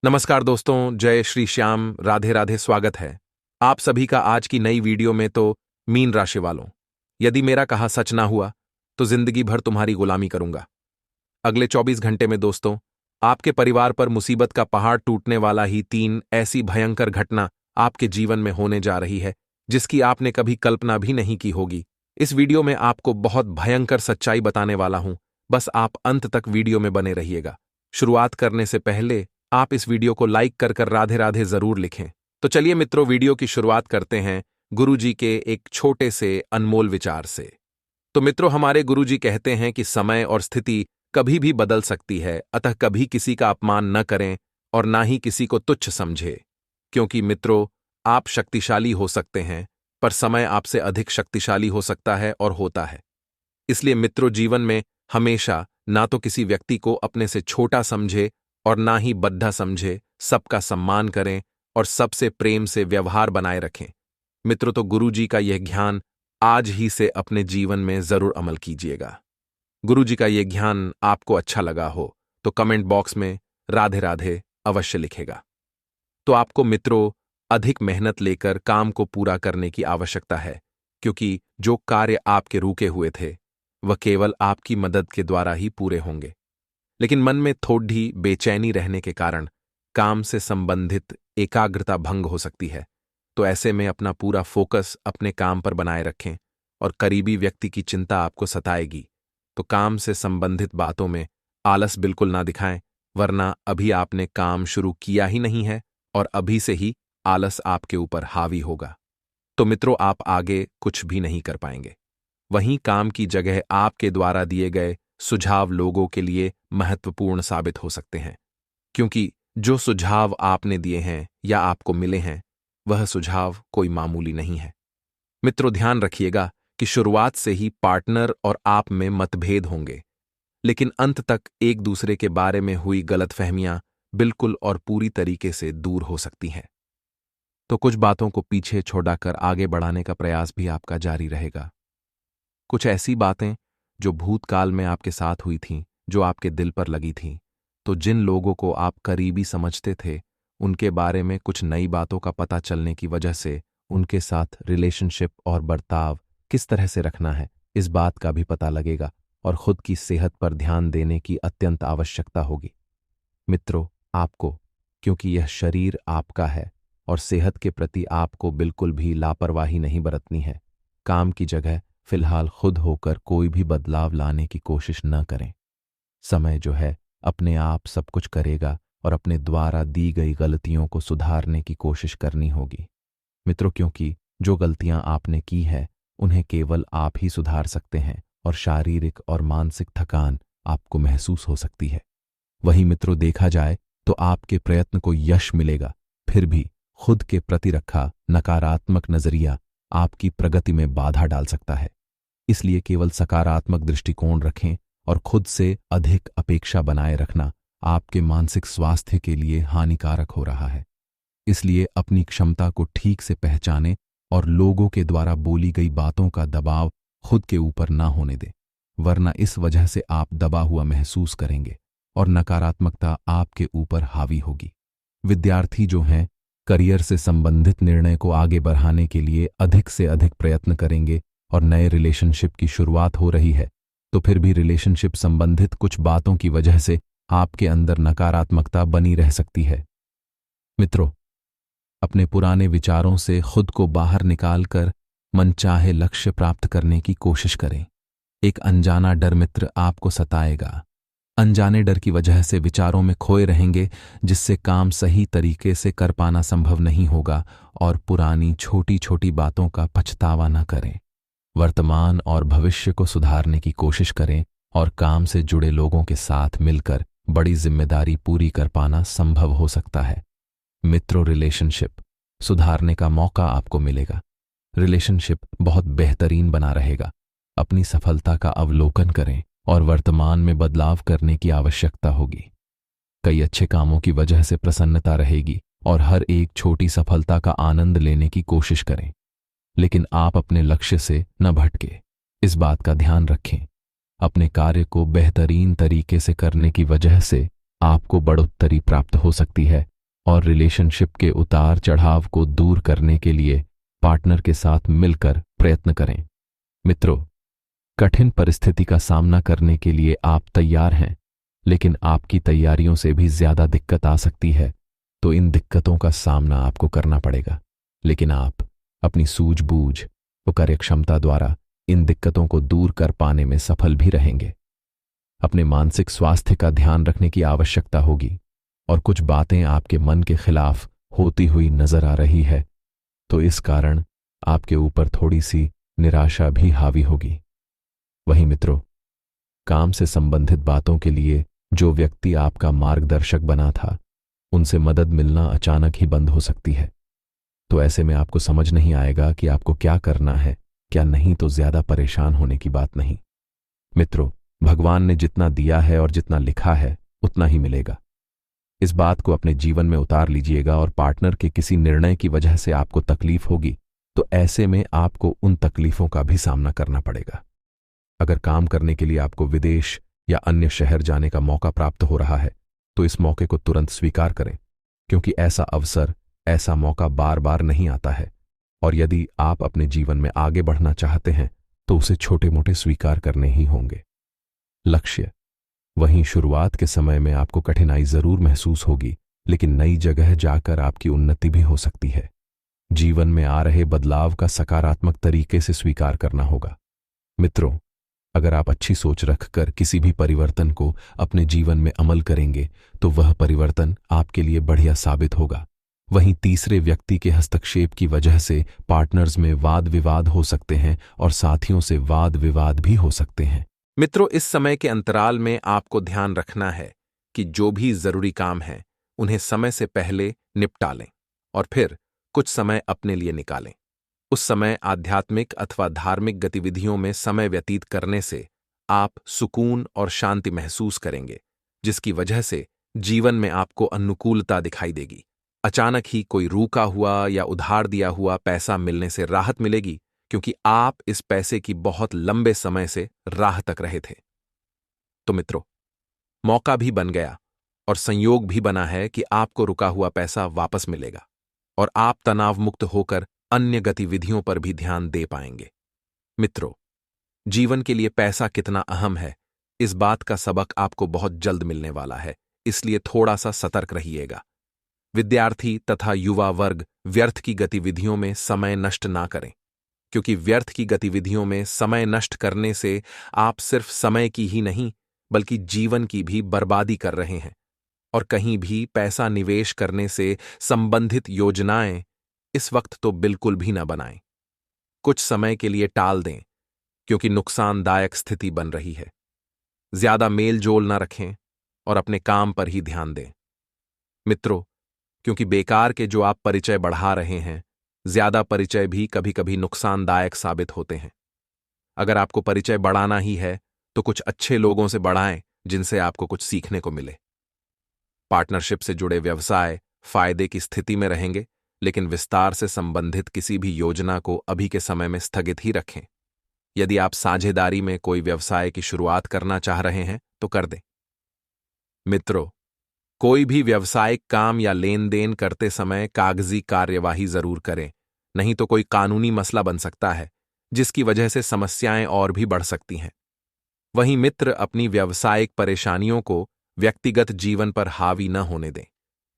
नमस्कार दोस्तों, जय श्री श्याम, राधे राधे। स्वागत है आप सभी का आज की नई वीडियो में। तो मीन राशि वालों, यदि मेरा कहा सच ना हुआ तो जिंदगी भर तुम्हारी गुलामी करूंगा। अगले 24 घंटे में दोस्तों, आपके परिवार पर मुसीबत का पहाड़ टूटने वाला ही 3 ऐसी भयंकर घटना आपके जीवन में होने जा रही है जिसकी आपने कभी कल्पना भी नहीं की होगी। इस वीडियो में आपको बहुत भयंकर सच्चाई बताने वाला हूं, बस आप अंत तक वीडियो में बने रहिएगा। शुरुआत करने से पहले आप इस वीडियो को लाइक कर राधे राधे जरूर लिखें। तो चलिए मित्रों, वीडियो की शुरुआत करते हैं गुरुजी के एक छोटे से अनमोल विचार से। तो मित्रों, हमारे गुरुजी कहते हैं कि समय और स्थिति कभी भी बदल सकती है, अतः कभी किसी का अपमान न करें और ना ही किसी को तुच्छ समझे। क्योंकि मित्रों, आप शक्तिशाली हो सकते हैं, पर समय आपसे अधिक शक्तिशाली हो सकता है और होता है। इसलिए मित्रों, जीवन में हमेशा ना तो किसी व्यक्ति को अपने से छोटा समझे और ना ही बद्धा समझे, सबका सम्मान करें और सबसे प्रेम से व्यवहार बनाए रखें। मित्रों, तो गुरुजी का यह ज्ञान आज ही से अपने जीवन में जरूर अमल कीजिएगा। गुरुजी का यह ज्ञान आपको अच्छा लगा हो तो कमेंट बॉक्स में राधे राधे अवश्य लिखेगा। तो आपको मित्रों अधिक मेहनत लेकर काम को पूरा करने की आवश्यकता है, क्योंकि जो कार्य आपके रुके हुए थे वह केवल आपकी मदद के द्वारा ही पूरे होंगे। लेकिन मन में थोड़ी बेचैनी रहने के कारण काम से संबंधित एकाग्रता भंग हो सकती है। तो ऐसे में अपना पूरा फोकस अपने काम पर बनाए रखें और करीबी व्यक्ति की चिंता आपको सताएगी तो काम से संबंधित बातों में आलस बिल्कुल ना दिखाएं, वरना अभी आपने काम शुरू किया ही नहीं है और अभी से ही आलस आपके ऊपर हावी होगा। तो मित्रों, आप आगे कुछ भी नहीं कर पाएंगे। वहीं काम की जगह आपके द्वारा दिए गए सुझाव लोगों के लिए महत्वपूर्ण साबित हो सकते हैं, क्योंकि जो सुझाव आपने दिए हैं या आपको मिले हैं वह सुझाव कोई मामूली नहीं है। मित्रों, ध्यान रखिएगा कि शुरुआत से ही पार्टनर और आप में मतभेद होंगे, लेकिन अंत तक एक दूसरे के बारे में हुई गलतफहमियां बिल्कुल और पूरी तरीके से दूर हो सकती हैं। तो कुछ बातों को पीछे छोड़कर आगे बढ़ाने का प्रयास भी आपका जारी रहेगा। कुछ ऐसी बातें जो भूतकाल में आपके साथ हुई थीं, जो आपके दिल पर लगी थीं, तो जिन लोगों को आप करीबी समझते थे उनके बारे में कुछ नई बातों का पता चलने की वजह से उनके साथ रिलेशनशिप और बर्ताव किस तरह से रखना है, इस बात का भी पता लगेगा और खुद की सेहत पर ध्यान देने की अत्यंत आवश्यकता होगी। मित्रों, आपको, क्योंकि यह शरीर आपका है और सेहत के प्रति आपको बिल्कुल भी लापरवाही नहीं बरतनी है। काम की जगह फिलहाल खुद होकर कोई भी बदलाव लाने की कोशिश न करें। समय जो है अपने आप सब कुछ करेगा और अपने द्वारा दी गई गलतियों को सुधारने की कोशिश करनी होगी। मित्रों, क्योंकि जो गलतियां आपने की है उन्हें केवल आप ही सुधार सकते हैं और शारीरिक और मानसिक थकान आपको महसूस हो सकती है। वहीं मित्रों, देखा जाए तो आपके प्रयत्न को यश मिलेगा, फिर भी खुद के प्रति रखा नकारात्मक नजरिया आपकी प्रगति में बाधा डाल सकता है। इसलिए केवल सकारात्मक दृष्टिकोण रखें और खुद से अधिक अपेक्षा बनाए रखना आपके मानसिक स्वास्थ्य के लिए हानिकारक हो रहा है। इसलिए अपनी क्षमता को ठीक से पहचानें और लोगों के द्वारा बोली गई बातों का दबाव खुद के ऊपर ना होने दें, वरना इस वजह से आप दबा हुआ महसूस करेंगे और नकारात्मकता आपके ऊपर हावी होगी। विद्यार्थी जो हैं, करियर से संबंधित निर्णय को आगे बढ़ाने के लिए अधिक से अधिक प्रयत्न करेंगे और नए रिलेशनशिप की शुरुआत हो रही है तो फिर भी रिलेशनशिप संबंधित कुछ बातों की वजह से आपके अंदर नकारात्मकता बनी रह सकती है। मित्रों, अपने पुराने विचारों से खुद को बाहर निकालकर मनचाहे लक्ष्य प्राप्त करने की कोशिश करें। एक अनजाना डर मित्र आपको सताएगा। अनजाने डर की वजह से विचारों में खोए रहेंगे, जिससे काम सही तरीके से कर पाना संभव नहीं होगा और पुरानी छोटी छोटी बातों का पछतावा न करें। वर्तमान और भविष्य को सुधारने की कोशिश करें और काम से जुड़े लोगों के साथ मिलकर बड़ी जिम्मेदारी पूरी कर पाना संभव हो सकता है। मित्रों, रिलेशनशिप सुधारने का मौका आपको मिलेगा। रिलेशनशिप बहुत बेहतरीन बना रहेगा। अपनी सफलता का अवलोकन करें और वर्तमान में बदलाव करने की आवश्यकता होगी। कई अच्छे कामों की वजह से प्रसन्नता रहेगी और हर एक छोटी सफलता का आनंद लेने की कोशिश करें, लेकिन आप अपने लक्ष्य से न भटके, इस बात का ध्यान रखें। अपने कार्य को बेहतरीन तरीके से करने की वजह से आपको बढ़ोत्तरी प्राप्त हो सकती है और रिलेशनशिप के उतार चढ़ाव को दूर करने के लिए पार्टनर के साथ मिलकर प्रयत्न करें। मित्रों, कठिन परिस्थिति का सामना करने के लिए आप तैयार हैं, लेकिन आपकी तैयारियों से भी ज्यादा दिक्कत आ सकती है, तो इन दिक्कतों का सामना आपको करना पड़ेगा। लेकिन आप अपनी सूझबूझ और कार्यक्षमता द्वारा इन दिक्कतों को दूर कर पाने में सफल भी रहेंगे। अपने मानसिक स्वास्थ्य का ध्यान रखने की आवश्यकता होगी, और कुछ बातें आपके मन के खिलाफ होती हुई नजर आ रही है, तो इस कारण आपके ऊपर थोड़ी सी निराशा भी हावी होगी। वहीं मित्रों, काम से संबंधित बातों के लिए जो व्यक्ति आपका मार्गदर्शक बना था, उनसे मदद मिलना अचानक ही बंद हो सकती है। तो ऐसे में आपको समझ नहीं आएगा कि आपको क्या करना है, क्या नहीं, तो ज्यादा परेशान होने की बात नहीं। मित्रों, भगवान ने जितना दिया है और जितना लिखा है उतना ही मिलेगा। इस बात को अपने जीवन में उतार लीजिएगा, और पार्टनर के किसी निर्णय की वजह से आपको तकलीफ होगी, तो ऐसे में आपको उन तकलीफों का भी सामना करना पड़ेगा। अगर काम करने के लिए आपको विदेश या अन्य शहर जाने का मौका प्राप्त हो रहा है, तो इस मौके को तुरंत स्वीकार करें, क्योंकि ऐसा अवसर, ऐसा मौका बार बार नहीं आता है। और यदि आप अपने जीवन में आगे बढ़ना चाहते हैं, तो उसे छोटे मोटे स्वीकार करने ही होंगे। लक्ष्य, वहीं शुरुआत के समय में आपको कठिनाई जरूर महसूस होगी, लेकिन नई जगह जाकर आपकी उन्नति भी हो सकती है। जीवन में आ रहे बदलाव का सकारात्मक तरीके से स्वीकार करना होगा। मित्रों, अगर आप अच्छी सोच रखकर किसी भी परिवर्तन को अपने जीवन में अमल करेंगे, तो वह परिवर्तन आपके लिए बढ़िया साबित होगा। वहीं तीसरे व्यक्ति के हस्तक्षेप की वजह से पार्टनर्स में वाद विवाद हो सकते हैं, और साथियों से वाद विवाद भी हो सकते हैं। मित्रों, इस समय के अंतराल में आपको ध्यान रखना है कि जो भी जरूरी काम है उन्हें समय से पहले निपटा लें, और फिर कुछ समय अपने लिए निकालें। उस समय आध्यात्मिक अथवा धार्मिक गतिविधियों में समय व्यतीत करने से आप सुकून और शांति महसूस करेंगे, जिसकी वजह से जीवन में आपको अनुकूलता दिखाई देगी। अचानक ही कोई रूका हुआ या उधार दिया हुआ पैसा मिलने से राहत मिलेगी, क्योंकि आप इस पैसे की बहुत लंबे समय से राह तक रहे थे। तो मित्रों, मौका भी बन गया और संयोग भी बना है कि आपको रुका हुआ पैसा वापस मिलेगा, और आप तनाव मुक्त होकर अन्य गतिविधियों पर भी ध्यान दे पाएंगे। मित्रों, जीवन के लिए पैसा कितना अहम है, इस बात का सबक आपको बहुत जल्द मिलने वाला है, इसलिए थोड़ा सा सतर्क रहिएगा। विद्यार्थी तथा युवा वर्ग व्यर्थ की गतिविधियों में समय नष्ट ना करें, क्योंकि व्यर्थ की गतिविधियों में समय नष्ट करने से आप सिर्फ समय की ही नहीं, बल्कि जीवन की भी बर्बादी कर रहे हैं। और कहीं भी पैसा निवेश करने से संबंधित योजनाएं इस वक्त तो बिल्कुल भी न बनाएं। कुछ समय के लिए टाल दें, क्योंकि नुकसानदायक स्थिति बन रही है। ज्यादा मेल जोल न रखें और अपने काम पर ही ध्यान दें। मित्रों, क्योंकि बेकार के जो आप परिचय बढ़ा रहे हैं, ज्यादा परिचय भी कभी कभी नुकसानदायक साबित होते हैं। अगर आपको परिचय बढ़ाना ही है, तो कुछ अच्छे लोगों से बढ़ाएं, जिनसे आपको कुछ सीखने को मिले। पार्टनरशिप से जुड़े व्यवसाय फायदे की स्थिति में रहेंगे, लेकिन विस्तार से संबंधित किसी भी योजना को अभी के समय में स्थगित ही रखें। यदि आप साझेदारी में कोई व्यवसाय की शुरुआत करना चाह रहे हैं, तो कर दें। मित्रों, कोई भी व्यावसायिक काम या लेन देन करते समय कागजी कार्यवाही जरूर करें, नहीं तो कोई कानूनी मसला बन सकता है, जिसकी वजह से समस्याएं और भी बढ़ सकती हैं। वहीं मित्र, अपनी व्यावसायिक परेशानियों को व्यक्तिगत जीवन पर हावी न होने दें,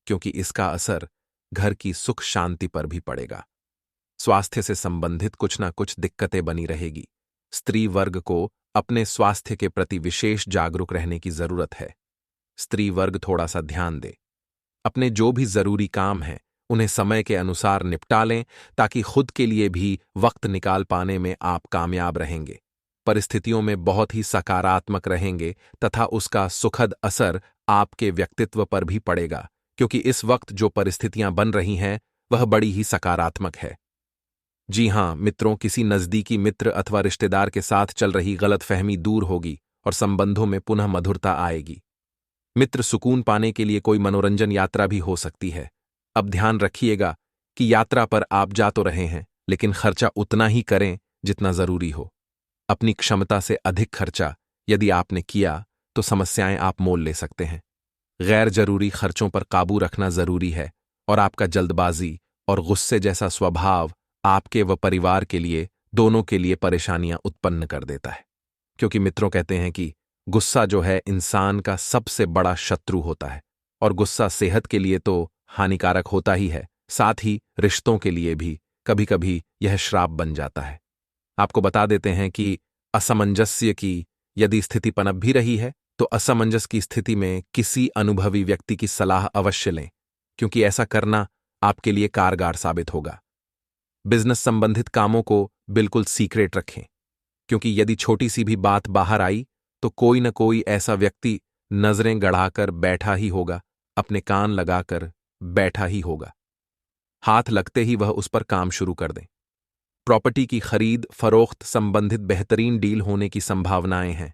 क्योंकि इसका असर घर की सुख शांति पर भी पड़ेगा। स्वास्थ्य से संबंधित कुछ न कुछ दिक्कतें बनी रहेगी। स्त्री वर्ग को अपने स्वास्थ्य के प्रति विशेष जागरूक रहने की जरूरत है। स्त्री वर्ग थोड़ा सा ध्यान दे। अपने जो भी जरूरी काम हैं, उन्हें समय के अनुसार निपटा लें, ताकि खुद के लिए भी वक्त निकाल पाने में आप कामयाब रहेंगे। परिस्थितियों में बहुत ही सकारात्मक रहेंगे तथा उसका सुखद असर आपके व्यक्तित्व पर भी पड़ेगा, क्योंकि इस वक्त जो परिस्थितियां बन रही हैं वह बड़ी ही सकारात्मक है। जी हां मित्रों, किसी नजदीकी मित्र अथवा रिश्तेदार के साथ चल रही गलतफहमी दूर होगी और संबंधों में पुनः मधुरता आएगी। मित्र, सुकून पाने के लिए कोई मनोरंजन यात्रा भी हो सकती है। अब ध्यान रखिएगा कि यात्रा पर आप जा तो रहे हैं, लेकिन खर्चा उतना ही करें जितना जरूरी हो। अपनी क्षमता से अधिक खर्चा यदि आपने किया तो समस्याएं आप मोल ले सकते हैं। गैर जरूरी खर्चों पर काबू रखना जरूरी है और आपका जल्दबाजी और गुस्से जैसा स्वभाव आपके व परिवार के लिए, दोनों के लिए परेशानियां उत्पन्न कर देता है। क्योंकि मित्रों कहते हैं कि गुस्सा जो है इंसान का सबसे बड़ा शत्रु होता है, और गुस्सा सेहत के लिए तो हानिकारक होता ही है, साथ ही रिश्तों के लिए भी कभी कभी यह श्राप बन जाता है। आपको बता देते हैं कि असमंजस्य की यदि स्थिति पनप भी रही है तो असमंजस की स्थिति में किसी अनुभवी व्यक्ति की सलाह अवश्य लें, क्योंकि ऐसा करना आपके लिए कारगर साबित होगा। बिजनेस संबंधित कामों को बिल्कुल सीक्रेट रखें, क्योंकि यदि छोटी सी भी बात बाहर आई तो कोई न कोई ऐसा व्यक्ति नजरें गड़ाकर बैठा ही होगा, अपने कान लगाकर बैठा ही होगा। हाथ लगते ही वह उस पर काम शुरू कर दें। प्रॉपर्टी की खरीद फरोख्त संबंधित बेहतरीन डील होने की संभावनाएं हैं।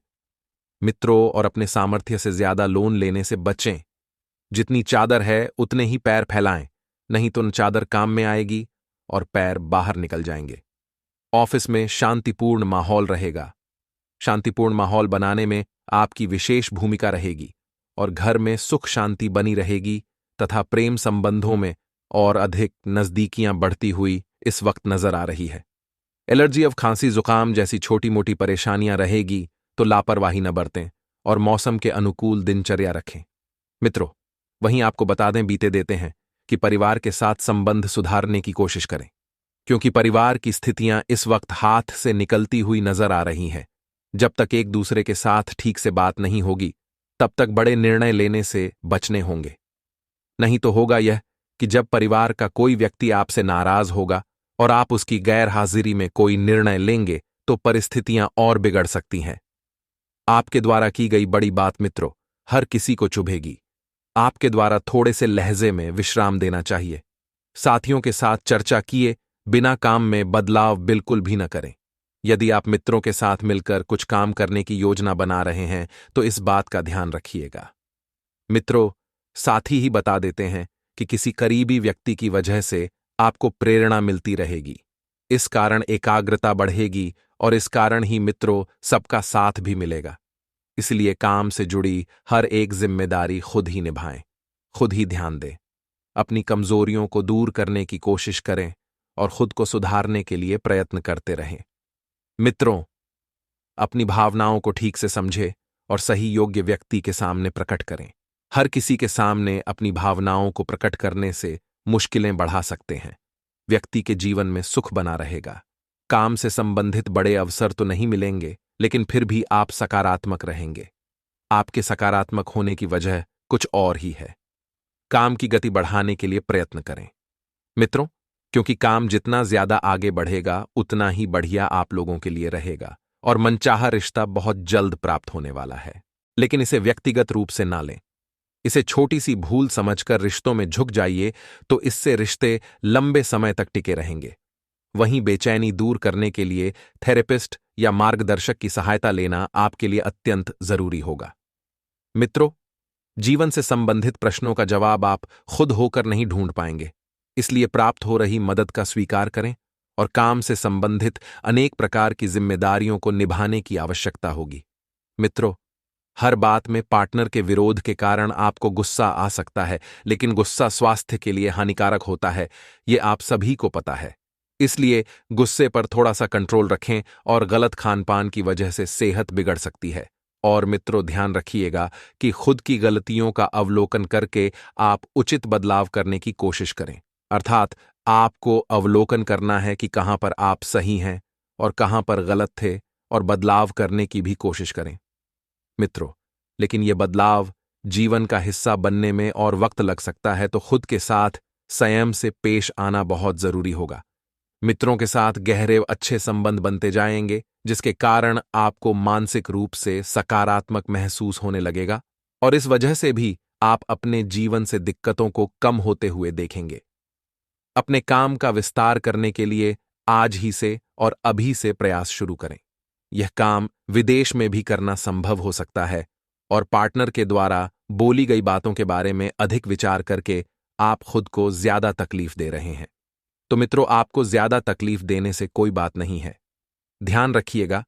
मित्रों और अपने सामर्थ्य से ज्यादा लोन लेने से बचें। जितनी चादर है उतने ही पैर फैलाएं, नहीं तो न चादर काम में आएगी और पैर बाहर निकल जाएंगे। ऑफिस में शांतिपूर्ण माहौल रहेगा। शांतिपूर्ण माहौल बनाने में आपकी विशेष भूमिका रहेगी और घर में सुख शांति बनी रहेगी तथा प्रेम संबंधों में और अधिक नजदीकियां बढ़ती हुई इस वक्त नजर आ रही है। एलर्जी ऑफ खांसी जुकाम जैसी छोटी मोटी परेशानियां रहेगी तो लापरवाही न बरतें और मौसम के अनुकूल दिनचर्या रखें। मित्रों, वहीं आपको बता दें, बीते देते हैं कि परिवार के साथ संबंध सुधारने की कोशिश करें, क्योंकि परिवार की स्थितियां इस वक्त हाथ से निकलती हुई नजर आ रही हैं। जब तक एक दूसरे के साथ ठीक से बात नहीं होगी तब तक बड़े निर्णय लेने से बचने होंगे। नहीं तो होगा यह कि जब परिवार का कोई व्यक्ति आपसे नाराज होगा और आप उसकी गैर हाजिरी में कोई निर्णय लेंगे तो परिस्थितियां और बिगड़ सकती हैं। आपके द्वारा की गई बड़ी बात मित्रों हर किसी को चुभेगी। आपके द्वारा थोड़े से लहजे में विश्राम देना चाहिए। साथियों के साथ चर्चा किए बिना काम में बदलाव बिल्कुल भी न करें। यदि आप मित्रों के साथ मिलकर कुछ काम करने की योजना बना रहे हैं तो इस बात का ध्यान रखिएगा। मित्रों, साथी ही बता देते हैं कि किसी करीबी व्यक्ति की वजह से आपको प्रेरणा मिलती रहेगी। इस कारण एकाग्रता बढ़ेगी और इस कारण ही मित्रों सबका साथ भी मिलेगा। इसलिए काम से जुड़ी हर एक जिम्मेदारी खुद ही निभाएं, खुद ही ध्यान दें। अपनी कमजोरियों को दूर करने की कोशिश करें और खुद को सुधारने के लिए प्रयत्न करते रहें। मित्रों, अपनी भावनाओं को ठीक से समझें और सही योग्य व्यक्ति के सामने प्रकट करें। हर किसी के सामने अपनी भावनाओं को प्रकट करने से मुश्किलें बढ़ा सकते हैं। व्यक्ति के जीवन में सुख बना रहेगा। काम से संबंधित बड़े अवसर तो नहीं मिलेंगे, लेकिन फिर भी आप सकारात्मक रहेंगे। आपके सकारात्मक होने की वजह कुछ और ही है। काम की गति बढ़ाने के लिए प्रयत्न करें मित्रों, क्योंकि काम जितना ज्यादा आगे बढ़ेगा उतना ही बढ़िया आप लोगों के लिए रहेगा और मनचाहा रिश्ता बहुत जल्द प्राप्त होने वाला है। लेकिन इसे व्यक्तिगत रूप से ना लें। इसे छोटी सी भूल समझकर रिश्तों में झुक जाइए तो इससे रिश्ते लंबे समय तक टिके रहेंगे। वहीं बेचैनी दूर करने के लिए थेरेपिस्ट या मार्गदर्शक की सहायता लेना आपके लिए अत्यंत जरूरी होगा। मित्रों, जीवन से संबंधित प्रश्नों का जवाब आप खुद होकर नहीं ढूंढ पाएंगे, इसलिए प्राप्त हो रही मदद का स्वीकार करें और काम से संबंधित अनेक प्रकार की जिम्मेदारियों को निभाने की आवश्यकता होगी। मित्रों, हर बात में पार्टनर के विरोध के कारण आपको गुस्सा आ सकता है, लेकिन गुस्सा स्वास्थ्य के लिए हानिकारक होता है, ये आप सभी को पता है। इसलिए गुस्से पर थोड़ा सा कंट्रोल रखें और गलत खानपान की वजह से सेहत बिगड़ सकती है। और मित्रों, ध्यान रखिएगा कि खुद की गलतियों का अवलोकन करके आप उचित बदलाव करने की कोशिश करें। अर्थात आपको अवलोकन करना है कि कहां पर आप सही हैं और कहां पर गलत थे और बदलाव करने की भी कोशिश करें मित्रों। लेकिन यह बदलाव जीवन का हिस्सा बनने में और वक्त लग सकता है, तो खुद के साथ संयम से पेश आना बहुत जरूरी होगा। मित्रों के साथ गहरे अच्छे संबंध बनते जाएंगे, जिसके कारण आपको मानसिक रूप से सकारात्मक महसूस होने लगेगा और इस वजह से भी आप अपने जीवन से दिक्कतों को कम होते हुए देखेंगे। अपने काम का विस्तार करने के लिए आज ही से और अभी से प्रयास शुरू करें। यह काम विदेश में भी करना संभव हो सकता है और पार्टनर के द्वारा बोली गई बातों के बारे में अधिक विचार करके आप खुद को ज्यादा तकलीफ दे रहे हैं। तो मित्रों, आपको ज्यादा तकलीफ देने से कोई बात नहीं है। ध्यान रखिएगा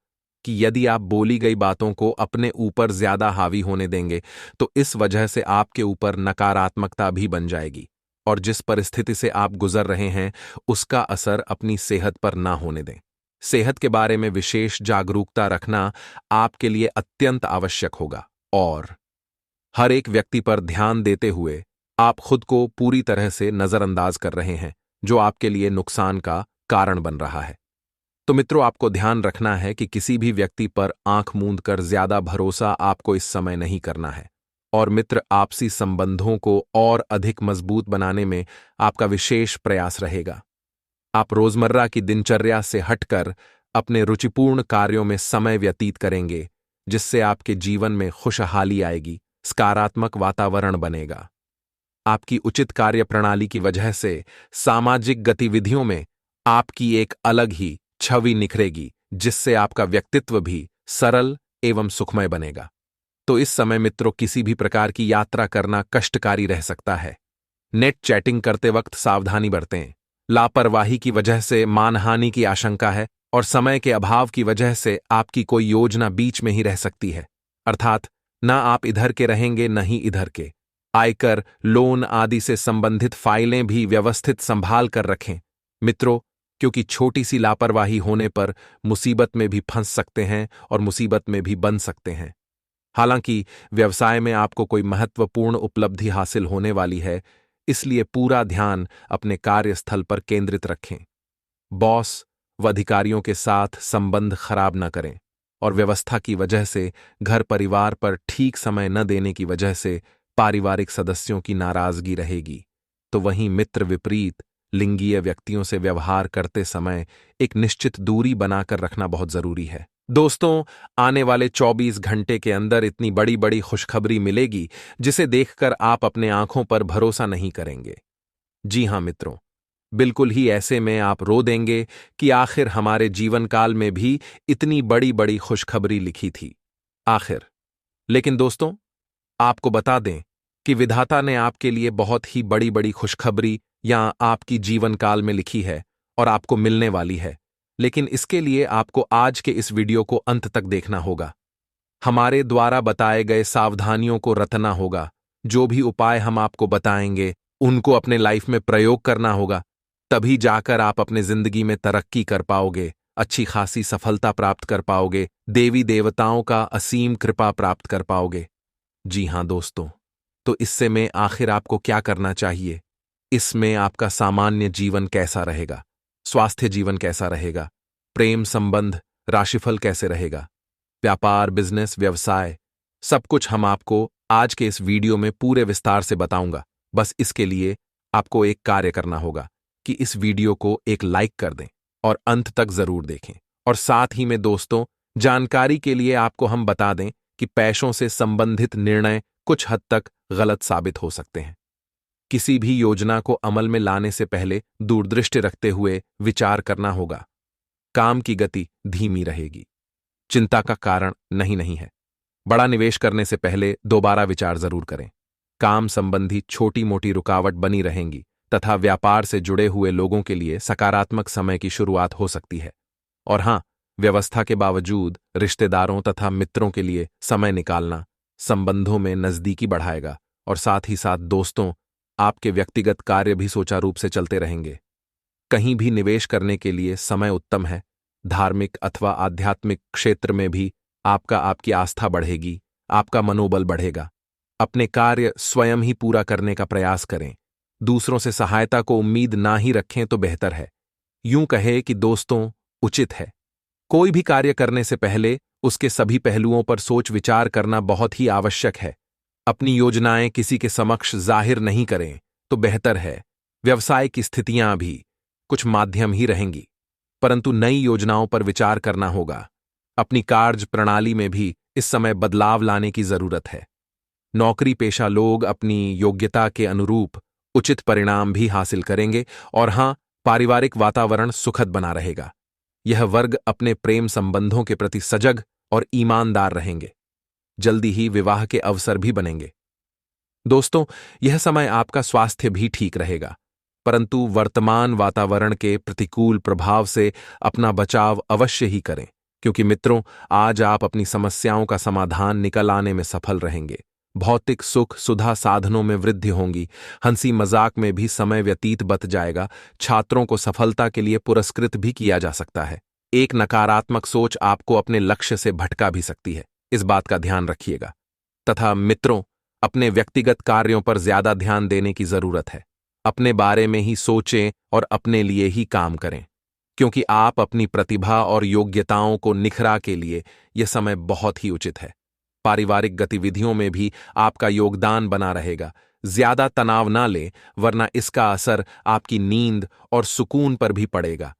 कि यदि आप बोली गई बातों को अपने ऊपर ज्यादा हावी होने देंगे तो इस वजह से आपके ऊपर नकारात्मकता भी बन जाएगी और जिस परिस्थिति से आप गुजर रहे हैं उसका असर अपनी सेहत पर ना होने दें। सेहत के बारे में विशेष जागरूकता रखना आपके लिए अत्यंत आवश्यक होगा और हर एक व्यक्ति पर ध्यान देते हुए आप खुद को पूरी तरह से नजरअंदाज कर रहे हैं, जो आपके लिए नुकसान का कारण बन रहा है। तो मित्रों, आपको ध्यान रखना है कि किसी भी व्यक्ति पर आंख मूंद कर ज्यादा भरोसा आपको इस समय नहीं करना है। और मित्र, आपसी संबंधों को और अधिक मजबूत बनाने में आपका विशेष प्रयास रहेगा। आप रोजमर्रा की दिनचर्या से हटकर अपने रुचिपूर्ण कार्यों में समय व्यतीत करेंगे, जिससे आपके जीवन में खुशहाली आएगी, सकारात्मक वातावरण बनेगा। आपकी उचित कार्य प्रणाली की वजह से सामाजिक गतिविधियों में आपकी एक अलग ही छवि निखरेगी, जिससे आपका व्यक्तित्व भी सरल एवं सुखमय बनेगा। तो इस समय मित्रों, किसी भी प्रकार की यात्रा करना कष्टकारी रह सकता है। नेट चैटिंग करते वक्त सावधानी बरतें। लापरवाही की वजह से मानहानि की आशंका है और समय के अभाव की वजह से आपकी कोई योजना बीच में ही रह सकती है, अर्थात ना आप इधर के रहेंगे न ही इधर के। आयकर, लोन आदि से संबंधित फाइलें भी व्यवस्थित संभाल कर रखें मित्रों, क्योंकि छोटी सी लापरवाही होने पर मुसीबत में भी फंस सकते हैं और मुसीबत में भी बन सकते हैं। हालांकि व्यवसाय में आपको कोई महत्वपूर्ण उपलब्धि हासिल होने वाली है, इसलिए पूरा ध्यान अपने कार्यस्थल पर केंद्रित रखें। बॉस व अधिकारियों के साथ संबंध खराब न करें और व्यवस्था की वजह से घर परिवार पर ठीक समय न देने की वजह से पारिवारिक सदस्यों की नाराजगी रहेगी। तो वहीं मित्र विपरीत लिंगीय व्यक्तियों से व्यवहार करते समय एक निश्चित दूरी बनाकर रखना बहुत जरूरी है। दोस्तों, आने वाले 24 घंटे के अंदर इतनी बड़ी बड़ी खुशखबरी मिलेगी जिसे देखकर आप अपने आंखों पर भरोसा नहीं करेंगे। जी हां मित्रों, बिल्कुल ही ऐसे में आप रो देंगे कि आखिर हमारे जीवन काल में भी इतनी बड़ी बड़ी खुशखबरी लिखी थी आखिर। लेकिन दोस्तों, आपको बता दें कि विधाता ने आपके लिए बहुत ही बड़ी बड़ी खुशखबरी या आपकी जीवन काल में लिखी है और आपको मिलने वाली है। लेकिन इसके लिए आपको आज के इस वीडियो को अंत तक देखना होगा। हमारे द्वारा बताए गए सावधानियों को रटना होगा। जो भी उपाय हम आपको बताएंगे उनको अपने लाइफ में प्रयोग करना होगा, तभी जाकर आप अपने जिंदगी में तरक्की कर पाओगे, अच्छी खासी सफलता प्राप्त कर पाओगे, देवी देवताओं का असीम कृपा प्राप्त कर पाओगे। जी हां दोस्तों, तो इससे में आखिर आपको क्या करना चाहिए? इसमें आपका सामान्य जीवन कैसा रहेगा, स्वास्थ्य जीवन कैसा रहेगा, प्रेम संबंध, राशिफल कैसे रहेगा, व्यापार, बिजनेस, व्यवसाय, सब कुछ हम आपको आज के इस वीडियो में पूरे विस्तार से बताऊंगा। बस इसके लिए आपको एक कार्य करना होगा कि इस वीडियो को एक लाइक कर दें और अंत तक जरूर देखें। और साथ ही में दोस्तों, जानकारी के लिए आपको हम बता दें कि पैसों से संबंधित निर्णय कुछ हद तक गलत साबित हो सकते हैं। किसी भी योजना को अमल में लाने से पहले दूरदृष्टि रखते हुए विचार करना होगा। काम की गति धीमी रहेगी, चिंता का कारण नहीं है। बड़ा निवेश करने से पहले दोबारा विचार जरूर करें। काम संबंधी छोटी मोटी रुकावट बनी रहेंगी तथा व्यापार से जुड़े हुए लोगों के लिए सकारात्मक समय की शुरुआत हो सकती है। और हां, व्यवस्था के बावजूद रिश्तेदारों तथा मित्रों के लिए समय निकालना संबंधों में नजदीकी बढ़ाएगा और साथ ही साथ दोस्तों, आपके व्यक्तिगत कार्य भी सुचारू रूप से चलते रहेंगे। कहीं भी निवेश करने के लिए समय उत्तम है। धार्मिक अथवा आध्यात्मिक क्षेत्र में भी आपकी आस्था बढ़ेगी, आपका मनोबल बढ़ेगा। अपने कार्य स्वयं ही पूरा करने का प्रयास करें। दूसरों से सहायता को उम्मीद ना ही रखें तो बेहतर है। यूं कहे कि दोस्तों, उचित है कोई भी कार्य करने से पहले उसके सभी पहलुओं पर सोच विचार करना बहुत ही आवश्यक है। अपनी योजनाएं किसी के समक्ष जाहिर नहीं करें तो बेहतर है। व्यवसाय की स्थितियां भी कुछ माध्यम ही रहेंगी, परंतु नई योजनाओं पर विचार करना होगा। अपनी कार्य प्रणाली में भी इस समय बदलाव लाने की जरूरत है। नौकरी पेशा लोग अपनी योग्यता के अनुरूप उचित परिणाम भी हासिल करेंगे और हां, पारिवारिक वातावरण सुखद बना रहेगा। यह वर्ग अपने प्रेम संबंधों के प्रति सजग और ईमानदार रहेंगे। जल्दी ही विवाह के अवसर भी बनेंगे। दोस्तों, यह समय आपका स्वास्थ्य भी ठीक रहेगा, परंतु वर्तमान वातावरण के प्रतिकूल प्रभाव से अपना बचाव अवश्य ही करें, क्योंकि मित्रों, आज आप अपनी समस्याओं का समाधान निकल आने में सफल रहेंगे। भौतिक सुख सुधा साधनों में वृद्धि होंगी। हंसी मजाक में भी समय व्यतीत बत जाएगा। छात्रों को सफलता के लिए पुरस्कृत भी किया जा सकता है। एक नकारात्मक सोच आपको अपने लक्ष्य से भटका भी सकती है, इस बात का ध्यान रखिएगा। तथा मित्रों, अपने व्यक्तिगत कार्यों पर ज्यादा ध्यान देने की जरूरत है। अपने बारे में ही सोचें और अपने लिए ही काम करें, क्योंकि आप अपनी प्रतिभा और योग्यताओं को निखरा के लिए यह समय बहुत ही उचित है। पारिवारिक गतिविधियों में भी आपका योगदान बना रहेगा। ज्यादा तनाव ना लें, वरना इसका असर आपकी नींद और सुकून पर भी पड़ेगा।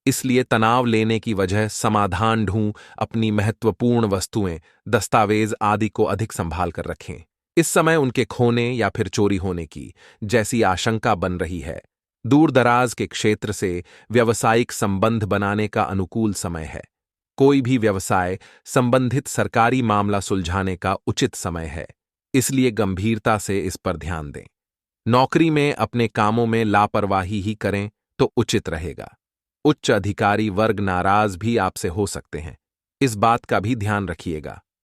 इसलिए तनाव लेने की वजह समाधान ढूंढ अपनी महत्वपूर्ण वस्तुएं, दस्तावेज आदि को अधिक संभाल कर रखें। इस समय उनके खोने या फिर चोरी होने की जैसी आशंका बन रही है। दूर दराज के क्षेत्र से व्यावसायिक संबंध बनाने का अनुकूल समय है। कोई भी व्यवसाय संबंधित सरकारी मामला सुलझाने का उचित समय है, इसलिए गंभीरता से इस पर ध्यान दें। नौकरी में अपने कामों में लापरवाही ही करें तो उचित रहेगा। उच्च अधिकारी वर्ग नाराज भी आपसे हो सकते हैं, इस बात का भी ध्यान रखिएगा।